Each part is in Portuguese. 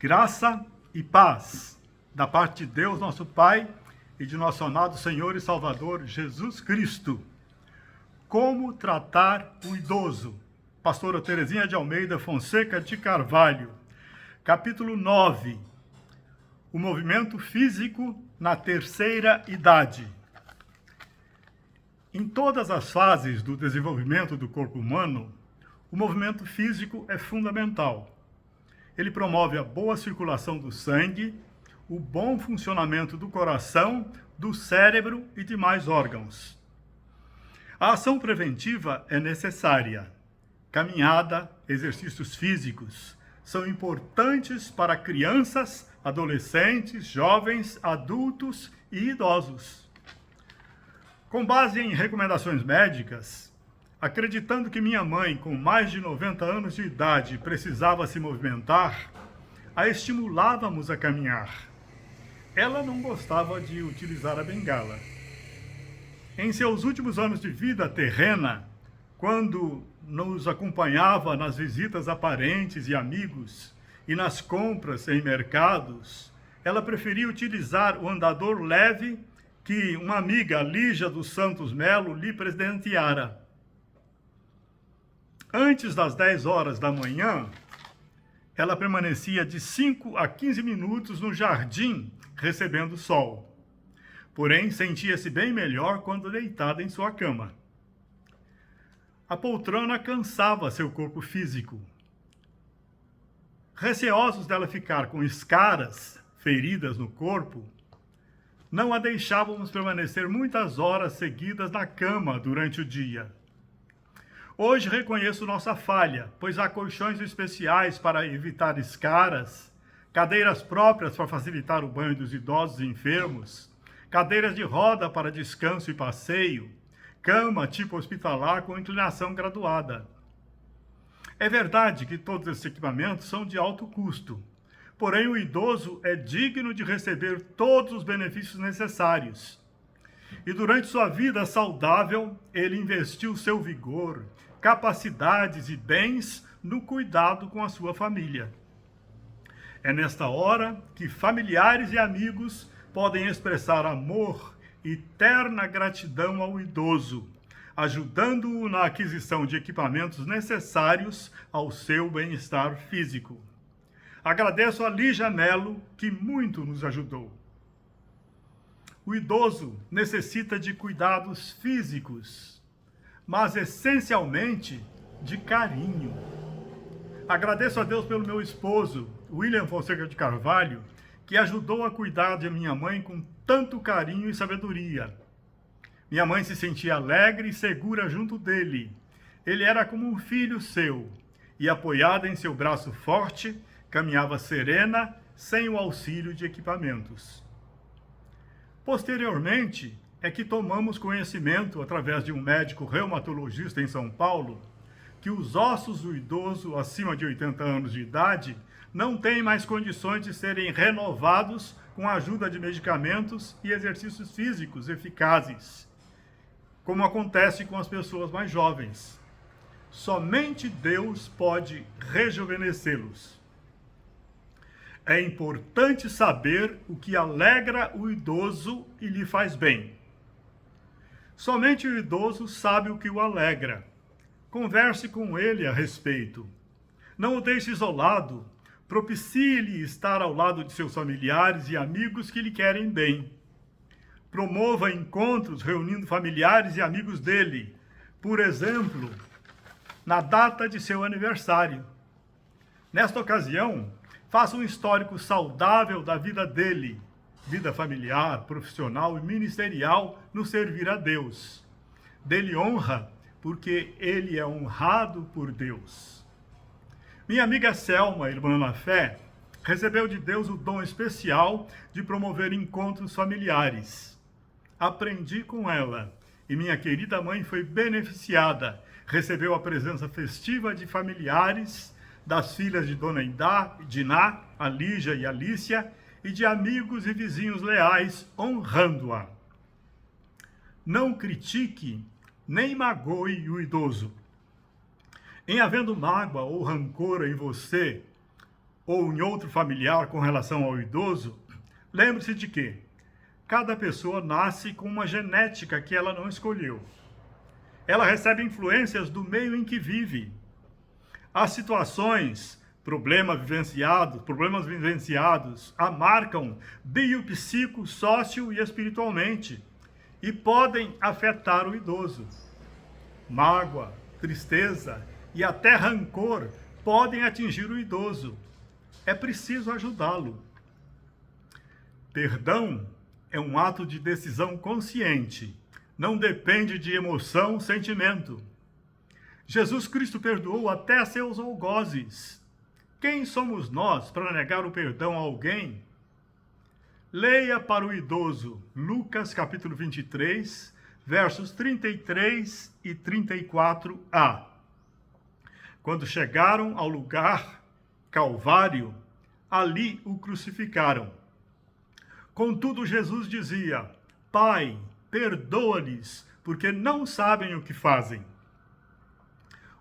Graça e paz da parte de Deus, nosso Pai, e de nosso amado Senhor e Salvador Jesus Cristo. Como tratar o idoso? Pastora Terezinha de Almeida Fonseca de Carvalho. Capítulo 9. O movimento físico na terceira idade. Em todas as fases do desenvolvimento do corpo humano, o movimento físico é fundamental. Ele promove a boa circulação do sangue, o bom funcionamento do coração, do cérebro e demais órgãos. A ação preventiva é necessária. Caminhada, exercícios físicos são importantes para crianças, adolescentes, jovens, adultos e idosos. Com base em recomendações médicas, acreditando que minha mãe, com mais de 90 anos de idade, precisava se movimentar, a estimulávamos a caminhar. Ela não gostava de utilizar a bengala. Em seus últimos anos de vida terrena, quando nos acompanhava nas visitas a parentes e amigos e nas compras em mercados, ela preferia utilizar o andador leve que uma amiga, Lígia dos Santos Melo, lhe presenteara. Antes das 10 horas da manhã, ela permanecia de 5 a 15 minutos no jardim, recebendo sol. Porém, sentia-se bem melhor quando deitada em sua cama. A poltrona cansava seu corpo físico. Receosos dela ficar com escaras, feridas no corpo, não a deixávamos permanecer muitas horas seguidas na cama durante o dia. Hoje reconheço nossa falha, pois há colchões especiais para evitar escaras, cadeiras próprias para facilitar o banho dos idosos e enfermos, cadeiras de roda para descanso e passeio, cama tipo hospitalar com inclinação graduada. É verdade que todos esses equipamentos são de alto custo, porém o idoso é digno de receber todos os benefícios necessários. E durante sua vida saudável, ele investiu seu vigor, capacidades e bens no cuidado com a sua família. É nesta hora que familiares e amigos podem expressar amor e terna gratidão ao idoso, ajudando-o na aquisição de equipamentos necessários ao seu bem-estar físico. Agradeço a Lígia Melo, que muito nos ajudou. O idoso necessita de cuidados físicos, mas essencialmente de carinho. Agradeço a Deus pelo meu esposo, William Fonseca de Carvalho, que ajudou a cuidar de minha mãe com tanto carinho e sabedoria. Minha mãe se sentia alegre e segura junto dele. Ele era como um filho seu, e apoiada em seu braço forte, caminhava serena, sem o auxílio de equipamentos. Posteriormente, é que tomamos conhecimento, através de um médico reumatologista em São Paulo, que os ossos do idoso acima de 80 anos de idade não têm mais condições de serem renovados com a ajuda de medicamentos e exercícios físicos eficazes, como acontece com as pessoas mais jovens. Somente Deus pode rejuvenescê-los. É importante saber o que alegra o idoso e lhe faz bem. Somente o idoso sabe o que o alegra. Converse com ele a respeito. Não o deixe isolado. Propicie-lhe estar ao lado de seus familiares e amigos que lhe querem bem. Promova encontros reunindo familiares e amigos dele. Por exemplo, na data de seu aniversário. Nesta ocasião, faça um histórico saudável da vida dele, vida familiar, profissional e ministerial no servir a Deus. Dê-lhe honra, porque ele é honrado por Deus. Minha amiga Selma, irmã na fé, recebeu de Deus o dom especial de promover encontros familiares. Aprendi com ela, e minha querida mãe foi beneficiada. Recebeu a presença festiva de familiares, das filhas de Dona Diná, a Lígia e a Alícia, e de amigos e vizinhos leais, honrando-a. Não critique, nem magoe o idoso. Em havendo mágoa ou rancor em você, ou em outro familiar com relação ao idoso, lembre-se de que cada pessoa nasce com uma genética que ela não escolheu. Ela recebe influências do meio em que vive. As situações, problemas vivenciados a marcam biopsico, sócio e espiritualmente e podem afetar o idoso. Mágoa, tristeza e até rancor podem atingir o idoso. É preciso ajudá-lo. Perdão é um ato de decisão consciente. Não depende de emoção, sentimento. Jesus Cristo perdoou até seus algozes. Quem somos nós para negar o perdão a alguém? Leia para o idoso Lucas capítulo 23, versos 33 e 34a. Quando chegaram ao lugar Calvário, ali o crucificaram. Contudo, Jesus dizia: Pai, perdoa-lhes, porque não sabem o que fazem.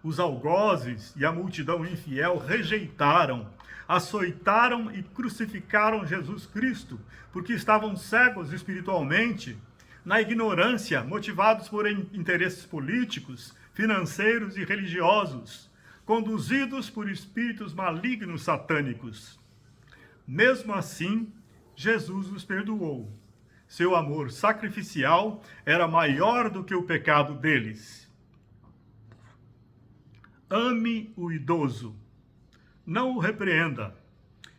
Os algozes e a multidão infiel rejeitaram, açoitaram e crucificaram Jesus Cristo, porque estavam cegos espiritualmente, na ignorância, motivados por interesses políticos, financeiros e religiosos, conduzidos por espíritos malignos satânicos. Mesmo assim, Jesus os perdoou. Seu amor sacrificial era maior do que o pecado deles. Ame o idoso. Não o repreenda.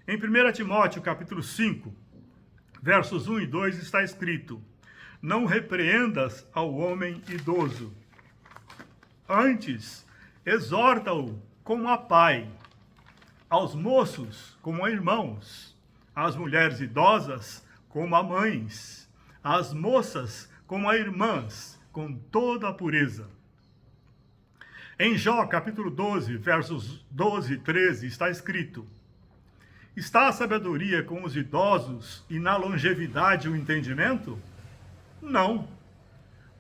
Em 1 Timóteo, capítulo 5, versos 1 e 2, está escrito: Não repreendas ao homem idoso. Antes, exorta-o como a pai, aos moços como a irmãos, às mulheres idosas como a mães, às moças como a irmãs, com toda a pureza. Em Jó, capítulo 12, versos 12 e 13, está escrito: Está a sabedoria com os idosos e na longevidade o entendimento? Não.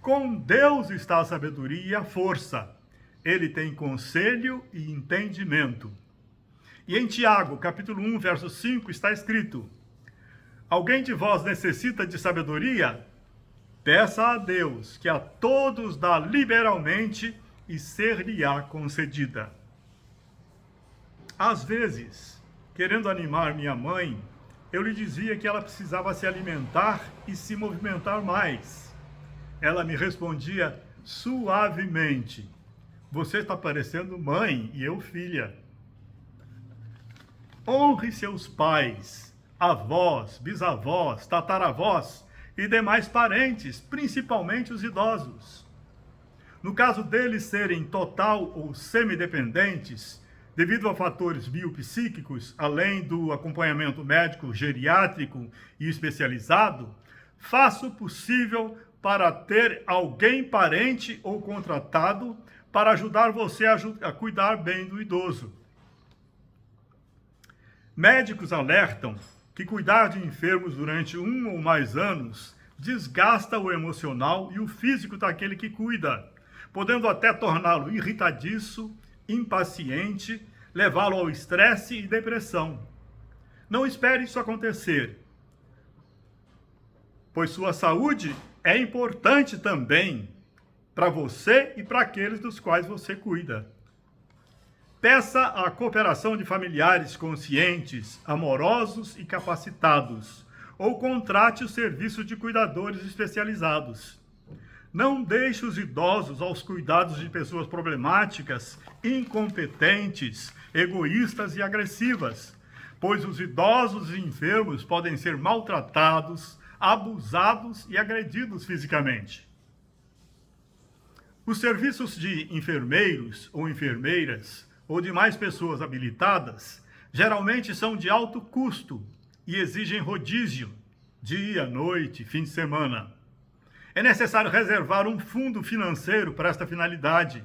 Com Deus está a sabedoria e a força. Ele tem conselho e entendimento. E em Tiago, capítulo 1, verso 5, está escrito: Alguém de vós necessita de sabedoria? Peça a Deus, que a todos dá liberalmente e ser-lhe-á concedida. Às vezes, querendo animar minha mãe, eu lhe dizia que ela precisava se alimentar e se movimentar mais. Ela me respondia suavemente: Você está parecendo mãe e eu filha. Honre seus pais, avós, bisavós, tataravós e demais parentes, principalmente os idosos. No caso deles serem total ou semidependentes, devido a fatores biopsíquicos, além do acompanhamento médico geriátrico e especializado, faça o possível para ter alguém parente ou contratado para ajudar você a cuidar bem do idoso. Médicos alertam que cuidar de enfermos durante 1 ou mais anos desgasta o emocional e o físico daquele que cuida, podendo até torná-lo irritadiço, impaciente, levá-lo ao estresse e depressão. Não espere isso acontecer, pois sua saúde é importante também para você e para aqueles dos quais você cuida. Peça a cooperação de familiares conscientes, amorosos e capacitados, ou contrate o serviço de cuidadores especializados. Não deixe os idosos aos cuidados de pessoas problemáticas, incompetentes, egoístas e agressivas, pois os idosos e enfermos podem ser maltratados, abusados e agredidos fisicamente. Os serviços de enfermeiros ou enfermeiras ou demais pessoas habilitadas geralmente são de alto custo e exigem rodízio, dia, noite, fim de semana. É necessário reservar um fundo financeiro para esta finalidade,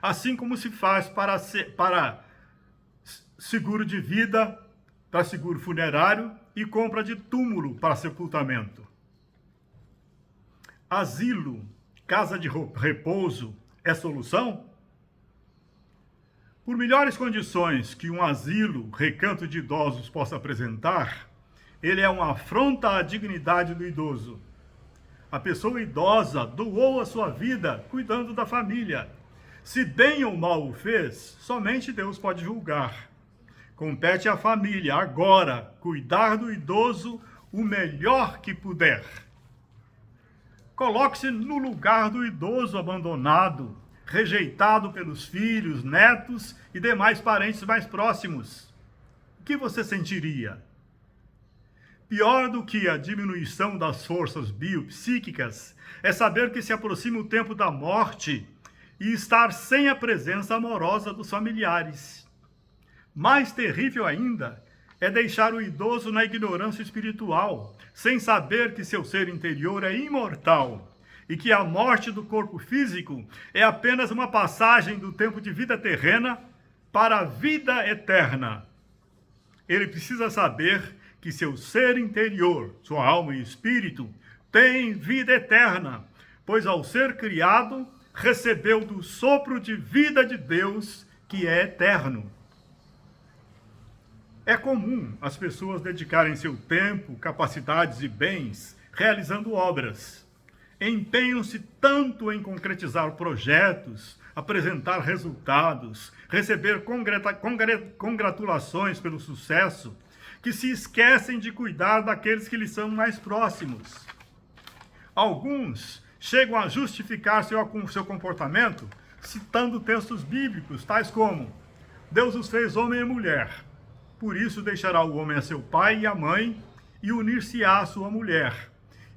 assim como se faz para seguro de vida, para seguro funerário e compra de túmulo para sepultamento. Asilo, casa de repouso, é solução? Por melhores condições que um asilo, recanto de idosos possa apresentar, ele é uma afronta à dignidade do idoso. A pessoa idosa doou a sua vida cuidando da família. Se bem ou mal o fez, somente Deus pode julgar. Compete à família, agora, cuidar do idoso o melhor que puder. Coloque-se no lugar do idoso abandonado, rejeitado pelos filhos, netos e demais parentes mais próximos. O que você sentiria? Pior do que a diminuição das forças biopsíquicas é saber que se aproxima o tempo da morte e estar sem a presença amorosa dos familiares. Mais terrível ainda é deixar o idoso na ignorância espiritual, sem saber que seu ser interior é imortal e que a morte do corpo físico é apenas uma passagem do tempo de vida terrena para a vida eterna. Ele precisa saber que seu ser interior, sua alma e espírito, tem vida eterna, pois ao ser criado, recebeu do sopro de vida de Deus, que é eterno. É comum as pessoas dedicarem seu tempo, capacidades e bens realizando obras. Empenham-se tanto em concretizar projetos, apresentar resultados, receber congratulações pelo sucesso, que se esquecem de cuidar daqueles que lhes são mais próximos. Alguns chegam a justificar seu comportamento citando textos bíblicos, tais como: Deus os fez homem e mulher, por isso deixará o homem a seu pai e a mãe e unir-se-á à sua mulher,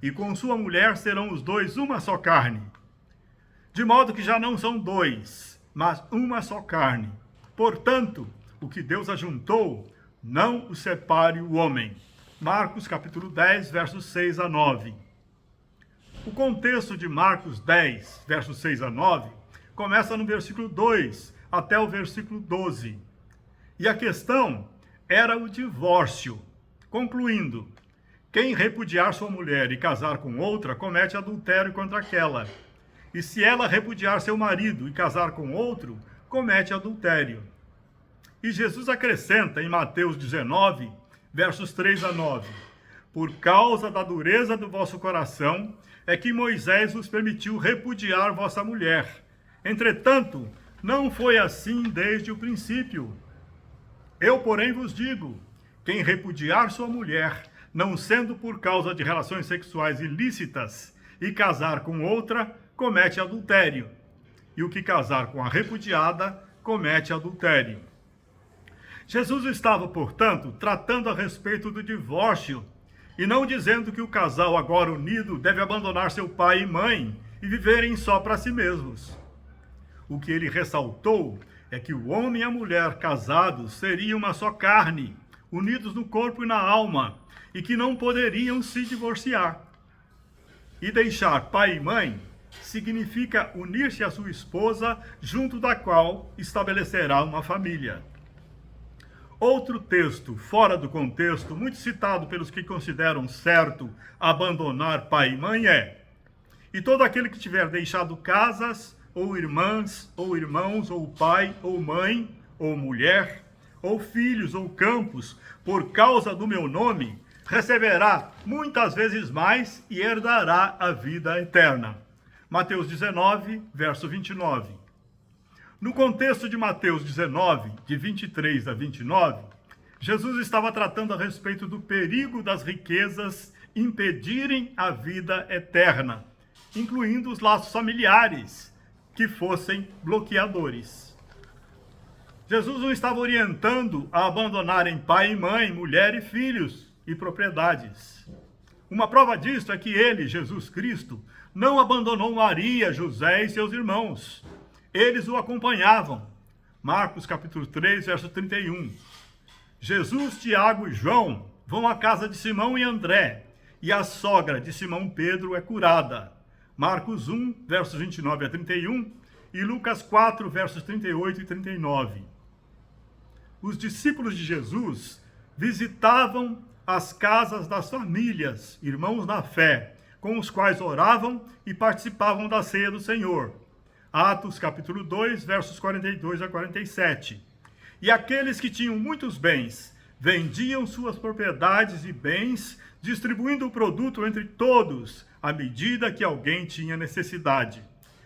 e com sua mulher serão os dois uma só carne. De modo que já não são dois, mas uma só carne. Portanto, o que Deus ajuntou, não o separe o homem. Marcos capítulo 10, versos 6 a 9. O contexto de Marcos 10, versos 6 a 9, começa no versículo 2 até o versículo 12. E a questão era o divórcio. Concluindo, quem repudiar sua mulher e casar com outra, comete adultério contra aquela. E se ela repudiar seu marido e casar com outro, comete adultério. E Jesus acrescenta em Mateus 19, versos 3 a 9, por causa da dureza do vosso coração, é que Moisés vos permitiu repudiar vossa mulher. Entretanto, não foi assim desde o princípio. Eu, porém, vos digo, quem repudiar sua mulher, não sendo por causa de relações sexuais ilícitas, e casar com outra, comete adultério. E o que casar com a repudiada, comete adultério. Jesus estava, portanto, tratando a respeito do divórcio, e não dizendo que o casal agora unido deve abandonar seu pai e mãe e viverem só para si mesmos. O que ele ressaltou é que o homem e a mulher casados seriam uma só carne, unidos no corpo e na alma, e que não poderiam se divorciar. E deixar pai e mãe significa unir-se à sua esposa, junto da qual estabelecerá uma família. Outro texto, fora do contexto, muito citado pelos que consideram certo abandonar pai e mãe é: e todo aquele que tiver deixado casas, ou irmãs, ou irmãos, ou pai, ou mãe, ou mulher, ou filhos, ou campos, por causa do meu nome, receberá muitas vezes mais e herdará a vida eterna. Mateus 19, verso 29. No contexto de Mateus 19, de 23 a 29, Jesus estava tratando a respeito do perigo das riquezas impedirem a vida eterna, incluindo os laços familiares, que fossem bloqueadores. Jesus não estava orientando a abandonarem pai e mãe, mulher e filhos e propriedades. Uma prova disso é que ele, Jesus Cristo, não abandonou Maria, José e seus irmãos. Eles o acompanhavam. Marcos capítulo 3, verso 31. Jesus, Tiago e João vão à casa de Simão e André, e a sogra de Simão Pedro é curada. Marcos 1, versos 29 a 31, e Lucas 4, versos 38 e 39. Os discípulos de Jesus visitavam as casas das famílias, irmãos na fé, com os quais oravam e participavam da ceia do Senhor. Atos capítulo 2, versos 42 a 47. E aqueles que tinham muitos bens, vendiam suas propriedades e bens, distribuindo o produto entre todos, à medida que alguém tinha necessidade.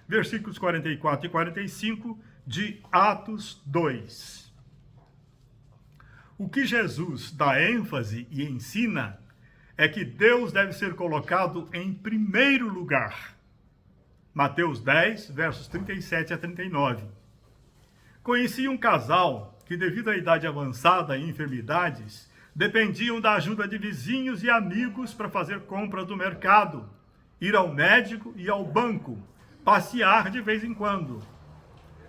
Versículos 44 e 45 de Atos 2. O que Jesus dá ênfase e ensina é que Deus deve ser colocado em primeiro lugar. Mateus 10, versos 37 a 39. Conheci um casal que, devido à idade avançada e enfermidades, dependiam da ajuda de vizinhos e amigos para fazer compras do mercado, ir ao médico e ao banco, passear de vez em quando.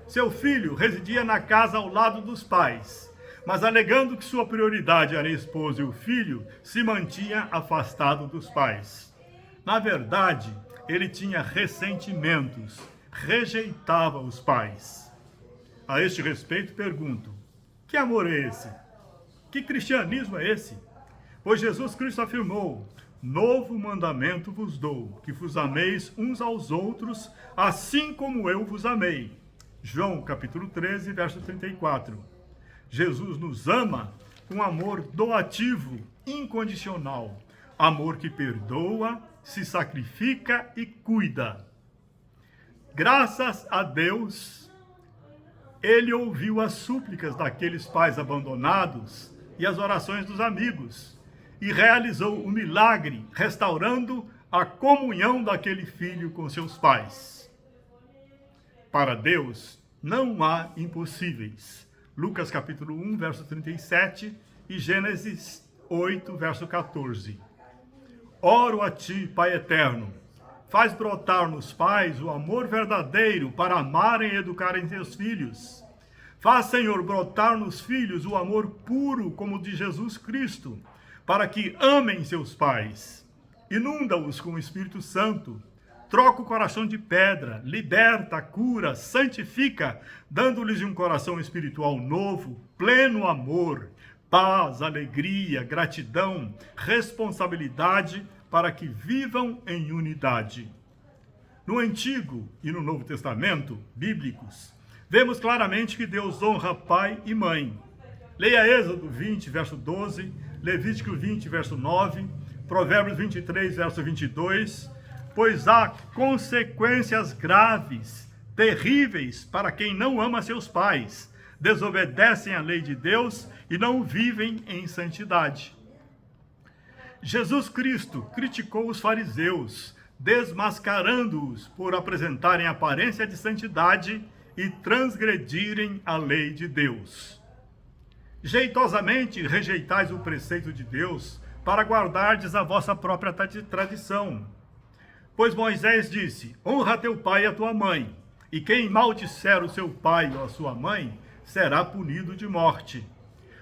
Seu filho residia na casa ao lado dos pais, mas alegando que sua prioridade era a esposa e o filho, se mantinha afastado dos pais. Na verdade, ele tinha ressentimentos, rejeitava os pais. A este respeito, pergunto: que amor é esse? Que cristianismo é esse? Pois Jesus Cristo afirmou: novo mandamento vos dou, que vos ameis uns aos outros, assim como eu vos amei. João capítulo 13, verso 34. Jesus nos ama com amor doativo, incondicional. Amor que perdoa, se sacrifica e cuida. Graças a Deus, ele ouviu as súplicas daqueles pais abandonados e as orações dos amigos, e realizou o milagre, restaurando a comunhão daquele filho com seus pais. Para Deus, não há impossíveis. Lucas capítulo 1, verso 37 e Gênesis 8, verso 14. Oro a ti, Pai eterno, faz brotar nos pais o amor verdadeiro para amarem e educarem seus filhos. Faz, Senhor, brotar nos filhos o amor puro como o de Jesus Cristo, para que amem seus pais. Inunda-os com o Espírito Santo. Troca o coração de pedra, liberta, cura, santifica, dando-lhes um coração espiritual novo, pleno amor, paz, alegria, gratidão, responsabilidade, para que vivam em unidade. No Antigo e no Novo Testamento, bíblicos, vemos claramente que Deus honra pai e mãe. Leia Êxodo 20, verso 12, Levítico 20, verso 9, Provérbios 23, verso 22, pois há consequências graves, terríveis, para quem não ama seus pais, desobedecem à lei de Deus e não vivem em santidade. Jesus Cristo criticou os fariseus, desmascarando-os por apresentarem aparência de santidade e transgredirem a lei de Deus. Jeitosamente rejeitais o preceito de Deus para guardardes a vossa própria tradição. Pois Moisés disse: honra teu pai e a tua mãe, e quem maldisser o seu pai ou a sua mãe, será punido de morte.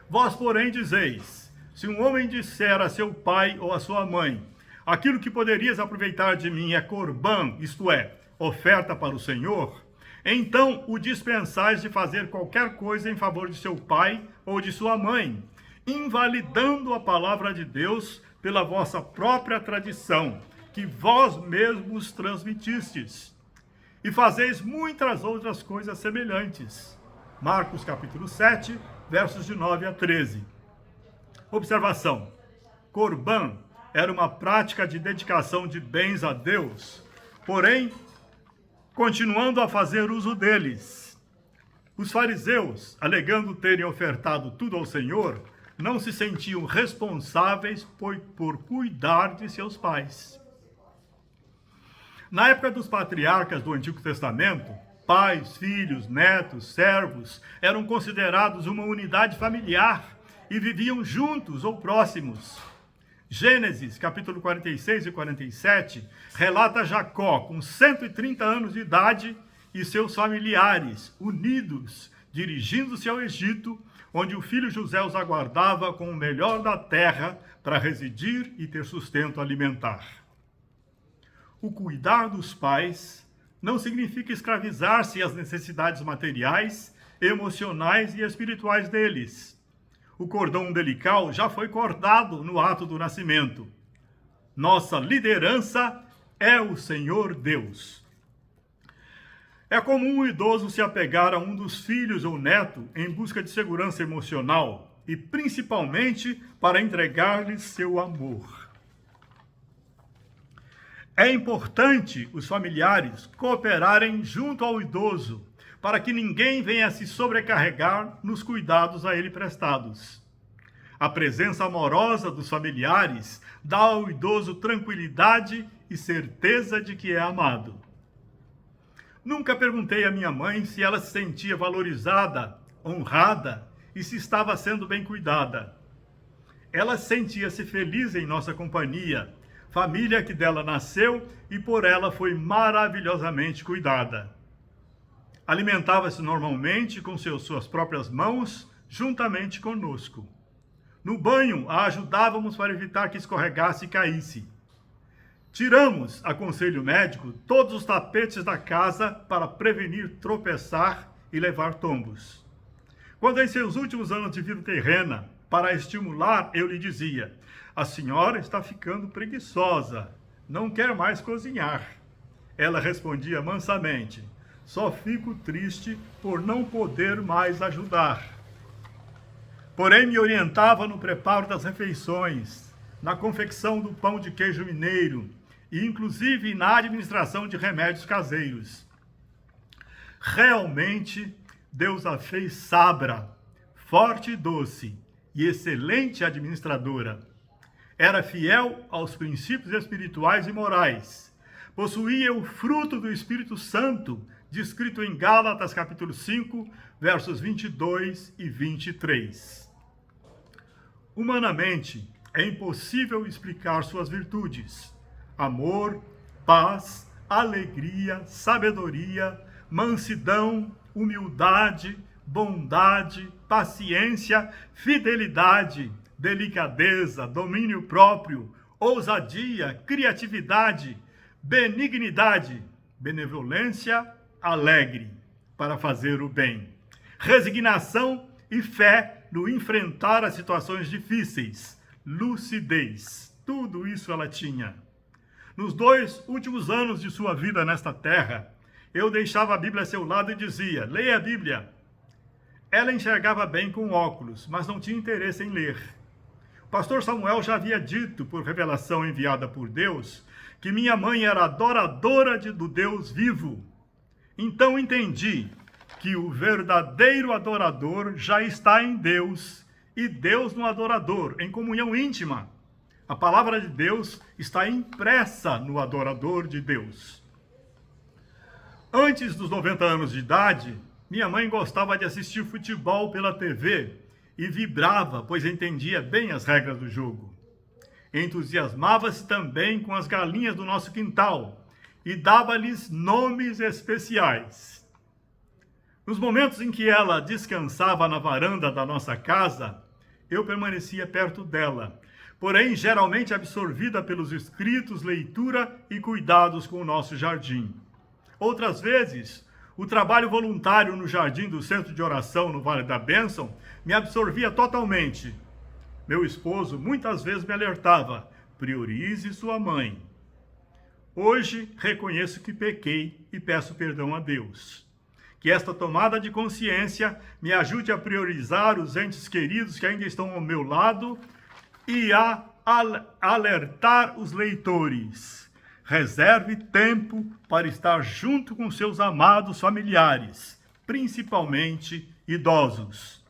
Vós, porém, dizeis: se um homem disser a seu pai ou a sua mãe, aquilo que poderias aproveitar de mim é corbã, isto é, oferta para o Senhor, então o dispensais de fazer qualquer coisa em favor de seu pai ou de sua mãe, invalidando a palavra de Deus pela vossa própria tradição, que vós mesmos transmitistes, e fazeis muitas outras coisas semelhantes. Marcos capítulo 7, versos de 9 a 13. Observação: Corbã era uma prática de dedicação de bens a Deus, porém, continuando a fazer uso deles. Os fariseus, alegando terem ofertado tudo ao Senhor, não se sentiam responsáveis por cuidar de seus pais. Na época dos patriarcas do Antigo Testamento, pais, filhos, netos, servos eram considerados uma unidade familiar e viviam juntos ou próximos. Gênesis, capítulo 46 e 47, relata Jacó com 130 anos de idade e seus familiares unidos, dirigindo-se ao Egito, onde o filho José os aguardava com o melhor da terra para residir e ter sustento alimentar. O cuidar dos pais não significa escravizar-se às necessidades materiais, emocionais e espirituais deles. O cordão umbilical já foi cortado no ato do nascimento. Nossa liderança é o Senhor Deus. É comum o idoso se apegar a um dos filhos ou neto em busca de segurança emocional e principalmente para entregar-lhes seu amor. É importante os familiares cooperarem junto ao idoso para que ninguém venha se sobrecarregar nos cuidados a ele prestados. A presença amorosa dos familiares dá ao idoso tranquilidade e certeza de que é amado. Nunca perguntei à minha mãe se ela se sentia valorizada, honrada e se estava sendo bem cuidada. Ela sentia-se feliz em nossa companhia, família que dela nasceu e por ela foi maravilhosamente cuidada. Alimentava-se normalmente com suas próprias mãos, juntamente conosco. No banho, a ajudávamos para evitar que escorregasse e caísse. Tiramos, a conselho médico, todos os tapetes da casa para prevenir tropeçar e levar tombos. Quando em seus últimos anos de vida terrena, para estimular, eu lhe dizia: a senhora está ficando preguiçosa, não quer mais cozinhar. Ela respondia mansamente: só fico triste por não poder mais ajudar. Porém, me orientava no preparo das refeições, na confecção do pão de queijo mineiro e, inclusive, na administração de remédios caseiros. Realmente, Deus a fez sabra, forte e doce e excelente administradora. Era fiel aos princípios espirituais e morais. Possuía o fruto do Espírito Santo, descrito em Gálatas capítulo 5, versos 22 e 23. Humanamente, é impossível explicar suas virtudes: amor, paz, alegria, sabedoria, mansidão, humildade, bondade, paciência, fidelidade, delicadeza, domínio próprio, ousadia, criatividade, benignidade, benevolência, alegre para fazer o bem, resignação e fé no enfrentar as situações difíceis, lucidez, tudo isso ela tinha. Nos 2 últimos anos de sua vida nesta terra, eu deixava a Bíblia a seu lado e dizia: leia a Bíblia. Ela enxergava bem com óculos, mas não tinha interesse em ler. O pastor Samuel já havia dito, por revelação enviada por Deus, que minha mãe era adoradora do Deus vivo. Então entendi que o verdadeiro adorador já está em Deus e Deus no adorador, em comunhão íntima. A palavra de Deus está impressa no adorador de Deus. Antes dos 90 anos de idade, minha mãe gostava de assistir futebol pela TV e vibrava, pois entendia bem as regras do jogo. Entusiasmava-se também com as galinhas do nosso quintal e dava-lhes nomes especiais. Nos momentos em que ela descansava na varanda da nossa casa, eu permanecia perto dela, porém geralmente absorvida pelos escritos, leitura e cuidados com o nosso jardim. Outras vezes, o trabalho voluntário no jardim do centro de oração no Vale da Bênção me absorvia totalmente. Meu esposo muitas vezes me alertava: priorize sua mãe. Hoje reconheço que pequei e peço perdão a Deus. Que esta tomada de consciência me ajude a priorizar os entes queridos que ainda estão ao meu lado e a alertar os leitores. Reserve tempo para estar junto com seus amados familiares, principalmente idosos.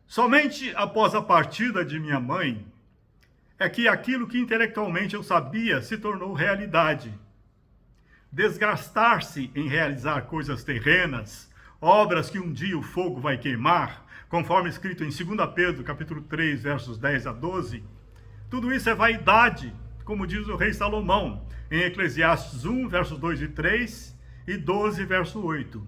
Somente após a partida de minha mãe é que aquilo que intelectualmente eu sabia se tornou realidade. Desgastar-se em realizar coisas terrenas, obras que um dia o fogo vai queimar, conforme escrito em 2 Pedro, capítulo 3, versos 10 a 12, tudo isso é vaidade, como diz o rei Salomão, em Eclesiastes 1, versos 2 e 3 e 12, verso 8.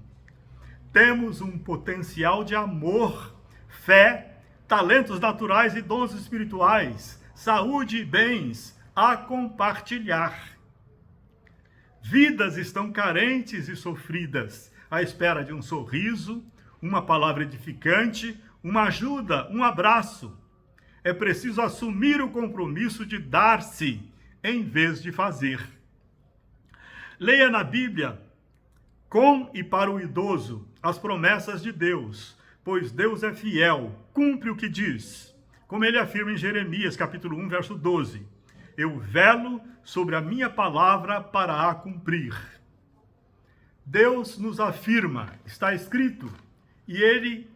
Temos um potencial de amor, fé, talentos naturais e dons espirituais, saúde e bens a compartilhar. Vidas estão carentes e sofridas, à espera de um sorriso, uma palavra edificante, uma ajuda, um abraço. É preciso assumir o compromisso de dar-se, em vez de fazer. Leia na Bíblia Com e para o idoso, as promessas de Deus, pois Deus é fiel, cumpre o que diz. Como ele afirma em Jeremias, capítulo 1, verso 12. Eu velo sobre a minha palavra para a cumprir. Deus nos afirma, está escrito, e ele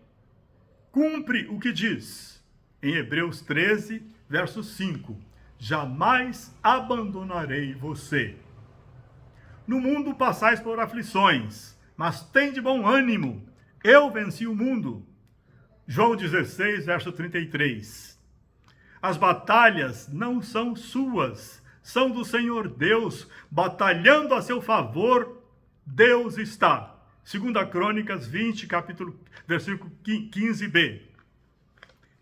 cumpre o que diz. Em Hebreus 13, verso 5. Jamais abandonarei você. No mundo passais por aflições, mas tende bom ânimo. Eu venci o mundo. João 16, verso 33. As batalhas não são suas, são do Senhor Deus, batalhando a seu favor, Deus está. 2 Crônicas 20, versículo 15b.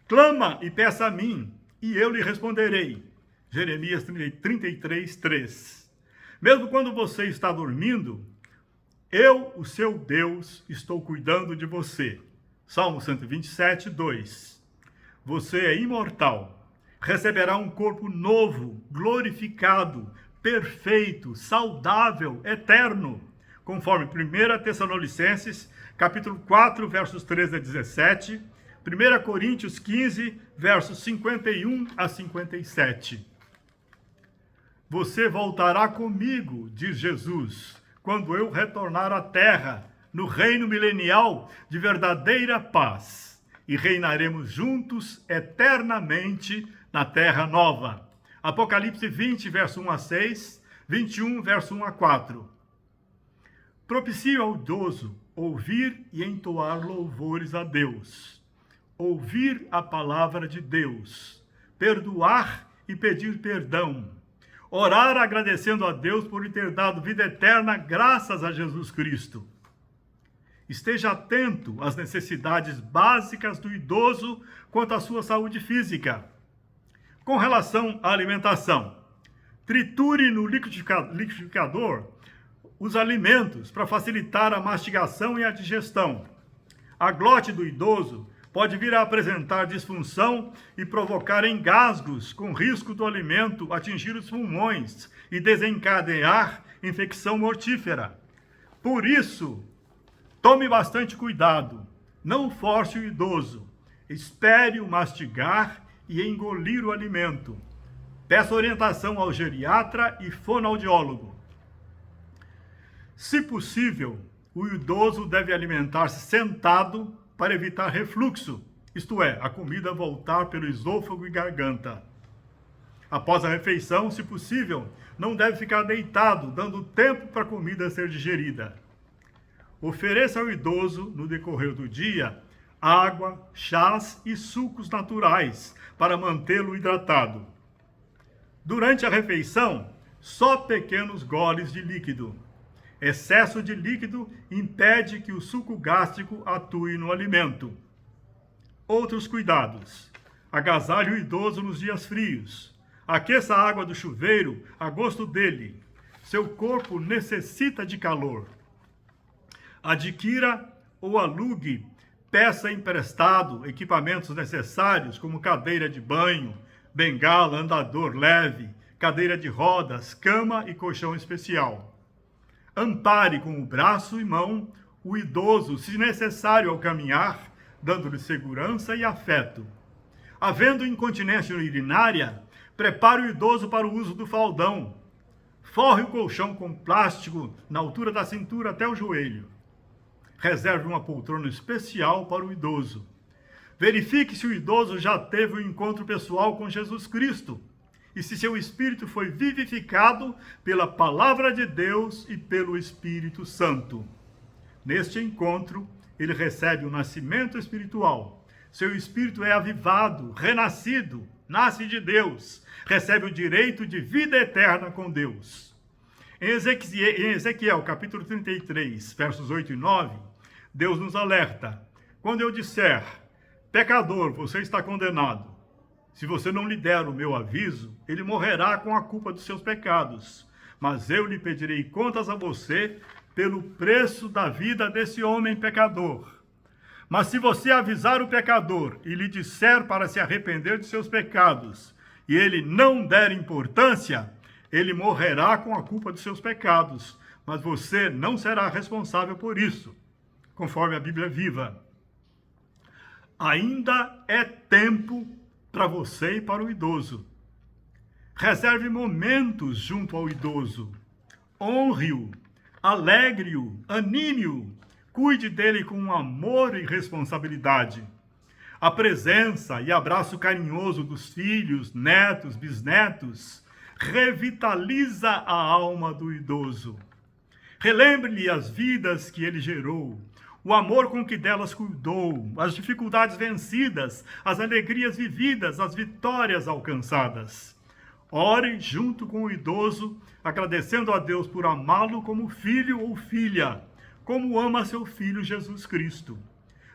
Clama e peça a mim, e eu lhe responderei. Jeremias 33, 3. Mesmo quando você está dormindo, eu, o seu Deus, estou cuidando de você. Salmo 127, 2. Você é imortal. Receberá um corpo novo, glorificado, perfeito, saudável, eterno. Conforme 1 Tessalonicenses, capítulo 4, versos 13 a 17, 1 Coríntios 15, versos 51 a 57. Você voltará comigo, diz Jesus, quando eu retornar à terra, no reino milenial de verdadeira paz, e reinaremos juntos eternamente na terra nova. Apocalipse 20, verso 1 a 6, 21, verso 1 a 4. Propicie ao idoso ouvir e entoar louvores a Deus, ouvir a palavra de Deus, perdoar e pedir perdão, orar agradecendo a Deus por lhe ter dado vida eterna graças a Jesus Cristo. Esteja atento às necessidades básicas do idoso quanto à sua saúde física. Com relação à alimentação, triture no liquidificador os alimentos para facilitar a mastigação e a digestão. A glote do idoso pode vir a apresentar disfunção e provocar engasgos, com risco do alimento atingir os pulmões e desencadear infecção mortífera. Por isso, tome bastante cuidado. Não force o idoso. Espere-o mastigar e engolir o alimento. Peça orientação ao geriatra e fonoaudiólogo. Se possível, o idoso deve alimentar-se sentado para evitar refluxo, isto é, a comida voltar pelo esôfago e garganta. Após a refeição, se possível, não deve ficar deitado, dando tempo para a comida ser digerida. Ofereça ao idoso, no decorrer do dia, água, chás e sucos naturais para mantê-lo hidratado. Durante a refeição, só pequenos goles de líquido. Excesso de líquido impede que o suco gástrico atue no alimento. Outros cuidados. Agasalhe o idoso nos dias frios. Aqueça a água do chuveiro a gosto dele. Seu corpo necessita de calor. Adquira ou alugue, peça emprestado equipamentos necessários como cadeira de banho, bengala, andador leve, cadeira de rodas, cama e colchão especial. Ampare com o braço e mão o idoso, se necessário, ao caminhar, dando-lhe segurança e afeto. Havendo incontinência urinária, prepare o idoso para o uso do faldão. Forre o colchão com plástico na altura da cintura até o joelho. Reserve uma poltrona especial para o idoso. Verifique se o idoso já teve um encontro pessoal com Jesus Cristo e se seu espírito foi vivificado pela palavra de Deus e pelo Espírito Santo. Neste encontro, ele recebe o nascimento espiritual. Seu espírito é avivado, renascido, nasce de Deus, recebe o direito de vida eterna com Deus. Em Ezequiel, capítulo 33, versos 8 e 9, Deus nos alerta: quando eu disser, pecador, você está condenado, se você não lhe der o meu aviso, ele morrerá com a culpa dos seus pecados. Mas eu lhe pedirei contas a você pelo preço da vida desse homem pecador. Mas se você avisar o pecador e lhe disser para se arrepender de seus pecados, e ele não der importância, ele morrerá com a culpa dos seus pecados. mas você não será responsável por isso, conforme a Bíblia viva. Ainda é tempo para você e para o idoso. Reserve momentos junto ao idoso. Honre-o, alegre-o, anime-o, cuide dele com amor e responsabilidade. A presença e abraço carinhoso dos filhos, netos, bisnetos revitaliza a alma do idoso. Relembre-lhe as vidas que ele gerou, o amor com que delas cuidou, as dificuldades vencidas, as alegrias vividas, as vitórias alcançadas. Ore junto com o idoso, agradecendo a Deus por amá-lo como filho ou filha, como ama seu filho Jesus Cristo.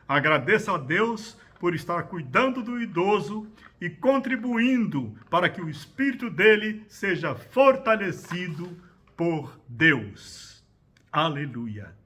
Agradeça a Deus por estar cuidando do idoso e contribuindo para que o espírito dele seja fortalecido por Deus. Aleluia!